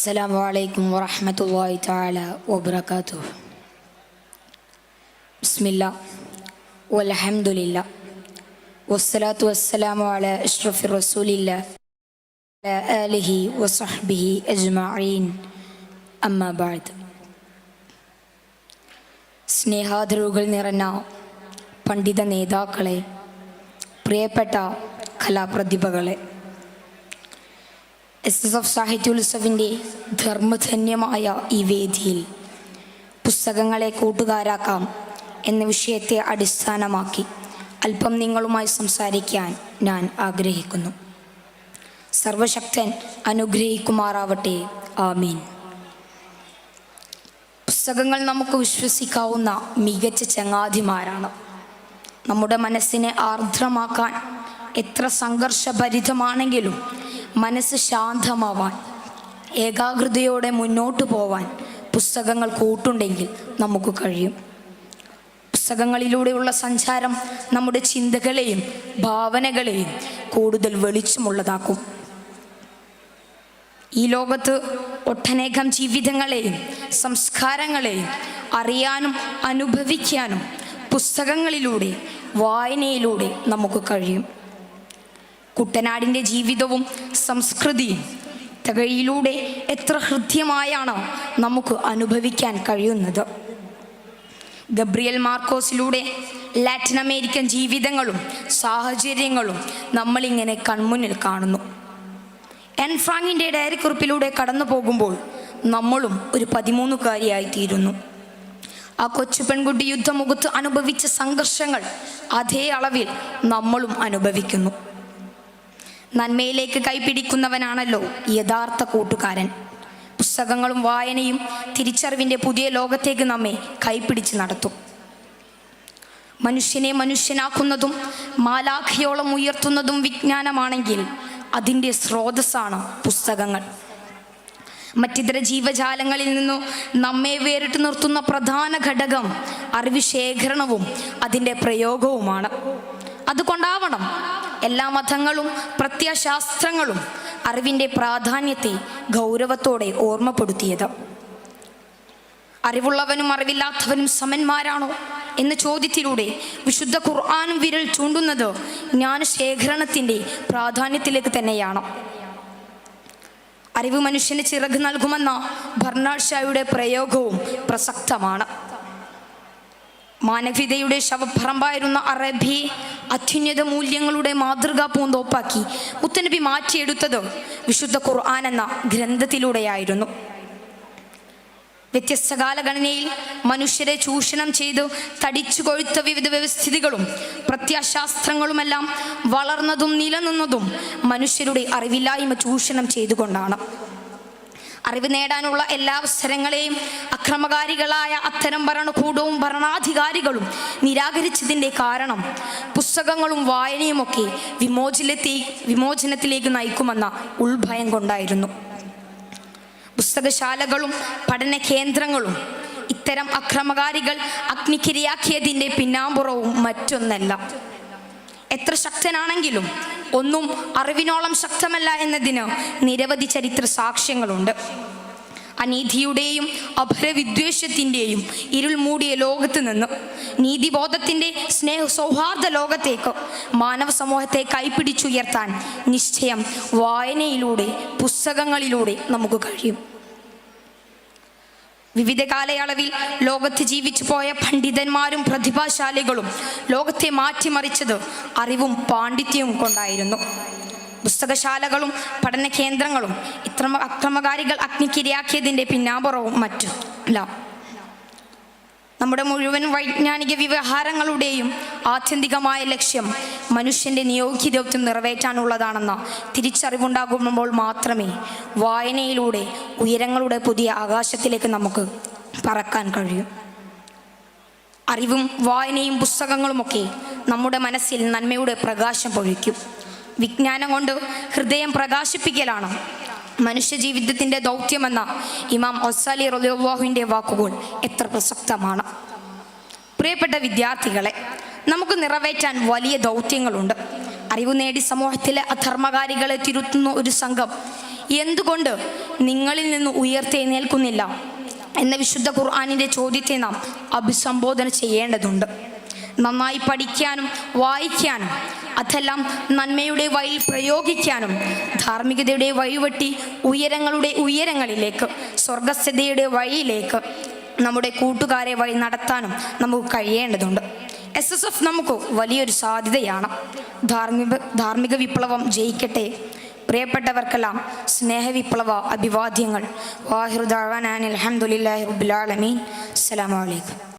السلام عليكم ورحمة الله تعالى وبركاته. بسم الله والحمد لله والصلاة والسلام على أشرف رسول الله وعلى آله وصحبه أجمعين أما بعد. സ്നേഹാദരവുകൾ നിറഞ്ഞ പണ്ഡിത നേതാക്കളെ, പ്രിയപ്പെട്ട കലാപ്രതിഭകളെ, SSF സാഹിത്യോത്സവിൻ്റെ ധർമ്മധന്യമായ ഈ വേദിയിൽ പുസ്തകങ്ങളെ കൂട്ടുകാരാക്കാം എന്ന വിഷയത്തെ അടിസ്ഥാനമാക്കി അല്പം നിങ്ങളുമായി സംസാരിക്കാൻ ഞാൻ ആഗ്രഹിക്കുന്നു. സർവശക്തൻ അനുഗ്രഹിക്കുമാറാവട്ടെ. ആമീൻ. പുസ്തകങ്ങൾ നമുക്ക് വിശ്വസിക്കാവുന്ന മികച്ച ചങ്ങാതിമാരാണ്. നമ്മുടെ മനസ്സിനെ ആർദ്രമാക്കാൻ, എത്ര സംഘർഷഭരിതമാണെങ്കിലും മനസ്സ് ശാന്തമാവാൻ, ഏകാഗ്രതയോടെ മുന്നോട്ട് പോവാൻ പുസ്തകങ്ങൾ കൂട്ടുണ്ടെങ്കിൽ നമുക്ക് കഴിയും. പുസ്തകങ്ങളിലൂടെയുള്ള സഞ്ചാരം നമ്മുടെ ചിന്തകളെയും ഭാവനകളെയും കൂടുതൽ വെളിച്ചമുള്ളതാക്കും. ഈ ലോകത്ത് ഒട്ടനേകം ജീവിതങ്ങളെയും സംസ്കാരങ്ങളെയും അറിയാനും അനുഭവിക്കാനും പുസ്തകങ്ങളിലൂടെ, വായനയിലൂടെ നമുക്ക് കഴിയും. കുട്ടനാടിൻ്റെ ജീവിതവും സംസ്കൃതിയും തകഴിയിലൂടെ എത്ര ഹൃദ്യമായാണ് നമുക്ക് അനുഭവിക്കാൻ കഴിയുന്നത്. ഗബ്രിയൽ മാർക്കോസിലൂടെ ലാറ്റിൻ അമേരിക്കൻ ജീവിതങ്ങളും സാഹചര്യങ്ങളും നമ്മളിങ്ങനെ കൺമുന്നിൽ കാണുന്നു. എൻ ഫ്രാങ്കിൻ്റെ ഡയറിക്കുറിപ്പിലൂടെ കടന്നു പോകുമ്പോൾ നമ്മളും ഒരു 13കാരിയായിത്തീരുന്നു. ആ കൊച്ചു പെൺകുട്ടി യുദ്ധമുഖത്ത് അനുഭവിച്ച സംഘർഷങ്ങൾ അതേ അളവിൽ നമ്മളും അനുഭവിക്കുന്നു. നന്മയിലേക്ക് കൈപിടിക്കുന്നവനാണല്ലോ യഥാർത്ഥ കൂട്ടുകാരൻ. പുസ്തകങ്ങളും വായനയും തിരിച്ചറിവിൻ്റെ പുതിയ ലോകത്തേക്ക് നമ്മെ കൈപിടിച്ച് നടത്തും. മനുഷ്യനെ മനുഷ്യനാക്കുന്നതും മാലാഖയോളം ഉയർത്തുന്നതും വിജ്ഞാനമാണെങ്കിൽ അതിൻ്റെ സ്രോതസ്സാണ് പുസ്തകങ്ങൾ. മറ്റിതര ജീവജാലങ്ങളിൽ നിന്നു നമ്മെ വേറിട്ട് നിർത്തുന്ന പ്രധാന ഘടകം അറിവ് ശേഖരണവും അതിൻ്റെ പ്രയോഗവുമാണ്. അതുകൊണ്ടാവണം എല്ലാ മതങ്ങളും പ്രത്യയശാസ്ത്രങ്ങളും അറിവിൻ്റെ പ്രാധാന്യത്തെ ഗൗരവത്തോടെ ഓർമ്മപ്പെടുത്തിയത്. അറിവുള്ളവനും അറിവില്ലാത്തവനും സമന്മാരാണോ എന്ന ചോദ്യത്തിലൂടെ വിശുദ്ധ ഖുർആനും വിരൽ ചൂണ്ടുന്നത് ജ്ഞാനശേഖരണത്തിൻ്റെ പ്രാധാന്യത്തിലേക്ക് തന്നെയാണ്. അറിവ് മനുഷ്യന് ചിറക് നൽകുമെന്ന ബർണാഡ് ഷായുടെ പ്രയോഗവും പ്രസക്തമാണ്. മാനവികതയുടെ ശവപ്പറമ്പായിരുന്ന അറബിയെ അത്യുന്നത മൂല്യങ്ങളുടെ മാതൃകാ പൂന്തോപ്പാക്കി മുത്തനബി മാറ്റിയെടുത്തത് വിശുദ്ധ ഖുർആൻ എന്ന ഗ്രന്ഥത്തിലൂടെയായിരുന്നു. വ്യത്യസ്ത കാലഗണനയിൽ മനുഷ്യരെ ചൂഷണം ചെയ്ത് തടിച്ചു കൊഴുത്ത വിവിധ വ്യവസ്ഥിതികളും പ്രത്യയശാസ്ത്രങ്ങളുമെല്ലാം വളർന്നതും നിലനിന്നതും മനുഷ്യരുടെ അറിവില്ലായ്മ ചൂഷണം ചെയ്തുകൊണ്ടാണ്. അറിവ് നേടാനുള്ള എല്ലാ അവസരങ്ങളെയും അക്രമകാരികളായ അത്തരം ഭരണകൂടവും ഭരണാധികാരികളും കാരണം പുസ്തകങ്ങളും വായനയുമൊക്കെ വിമോചനത്തിലേക്ക് നയിക്കുമെന്ന ഉൾഭയം കൊണ്ടായിരുന്നു. പുസ്തകശാലകളും പഠന കേന്ദ്രങ്ങളും ഇത്തരം അക്രമകാരികൾ അഗ്നിക്കിരയാക്കിയതിൻ്റെ പിന്നാമ്പുറവും മറ്റൊന്നല്ല. എത്ര ശക്തനാണെങ്കിലും ഒന്നും അറിവിനോളം ശക്തമല്ല എന്നതിന് നിരവധി ചരിത്ര സാക്ഷ്യങ്ങളുണ്ട്. അനീതിയുടെയും അപരവിദ്വേഷത്തിൻ്റെയും ഇരുൾ മൂടിയ ലോകത്ത് നിന്ന് നീതിബോധത്തിൻ്റെ സ്നേഹസൗഹാർദ്ദ ലോകത്തേക്ക് മാനവ സമൂഹത്തെ കൈപിടിച്ചുയർത്താൻ നിശ്ചയം വായനയിലൂടെ, പുസ്തകങ്ങളിലൂടെ നമുക്ക് കഴിയും. വിവിധ കാലയളവിൽ ലോകത്ത് ജീവിച്ചു പോയ പണ്ഡിതന്മാരും പ്രതിഭാശാലികളും ലോകത്തെ മാറ്റിമറിച്ചത് അറിവും പാണ്ഡിത്യവും കൊണ്ടായിരുന്നു. പുസ്തകശാലകളും പഠന കേന്ദ്രങ്ങളും ഇത്ര അക്രമകാരികൾ അഗ്നിക്കിരയാക്കിയതിൻ്റെ പിന്നാമ്പുറവും മറ്റല്ല. നമ്മുടെ മുഴുവൻ വൈജ്ഞാനിക വ്യവഹാരങ്ങളുടെയും ആത്യന്തികമായ ലക്ഷ്യം മനുഷ്യൻ്റെ നിയോഗ്യദൗത്യം നിറവേറ്റാനുള്ളതാണെന്ന തിരിച്ചറിവുണ്ടാകുമ്പോൾ മാത്രമേ വായനയിലൂടെ ഉയരങ്ങളുടെ പുതിയ ആകാശത്തിലേക്ക് നമുക്ക് പറക്കാൻ കഴിയൂ. അറിവും വായനയും പുസ്തകങ്ങളുമൊക്കെ നമ്മുടെ മനസ്സിൽ നന്മയുടെ പ്രകാശം പൊഴിക്കും. വിജ്ഞാനം കൊണ്ട് ഹൃദയം പ്രകാശിപ്പിക്കലാണ് മനുഷ്യജീവിതത്തിൻ്റെ ദൗത്യമെന്ന ഇമാം ഗസാലി റളിയല്ലാഹുവിൻ്റെ വാക്കുകൾ എത്ര പ്രസക്തമാണ്. പ്രിയപ്പെട്ട വിദ്യാർത്ഥികളെ, നമുക്ക് നിറവേറ്റാൻ വലിയ ദൗത്യങ്ങളുണ്ട്. അറിവ് നേടി സമൂഹത്തിലെ അധർമ്മകാരികളെ തിരുത്തുന്ന ഒരു സംഘം എന്തുകൊണ്ട് നിങ്ങളിൽ നിന്ന് ഉയർത്തെഴുന്നേൽക്കുന്നില്ല എന്ന വിശുദ്ധ ഖുർആനിൻ്റെ ചോദ്യത്തെ നാം അഭിസംബോധന ചെയ്യേണ്ടതുണ്ട്. നന്നായി പഠിക്കാനും വായിക്കാനും അതെല്ലാം നന്മയുടെ വഴി പ്രയോഗിക്കാനും ധാർമ്മികതയുടെ വഴിവെട്ടി ഉയരങ്ങളുടെ ഉയരങ്ങളിലേക്ക് സ്വർഗസ്ഥതയുടെ വഴിയിലേക്ക് നമ്മുടെ കൂട്ടുകാരെ വഴി നടത്താനും നമുക്ക് കഴിയേണ്ടതുണ്ട്. SSF നമുക്ക് വലിയൊരു സാധ്യതയാണ്. ധാർമ്മിക വിപ്ലവം ജയിക്കട്ടെ. പ്രിയപ്പെട്ടവർക്കെല്ലാം സ്നേഹവിപ്ലവ അഭിവാദ്യങ്ങൾ. വാഹിറു ദഅ്വാനാ അൽഹംദുലില്ലാഹി റബ്ബിൽ ആലമീൻ. അസ്സലാമു അലൈക്കും.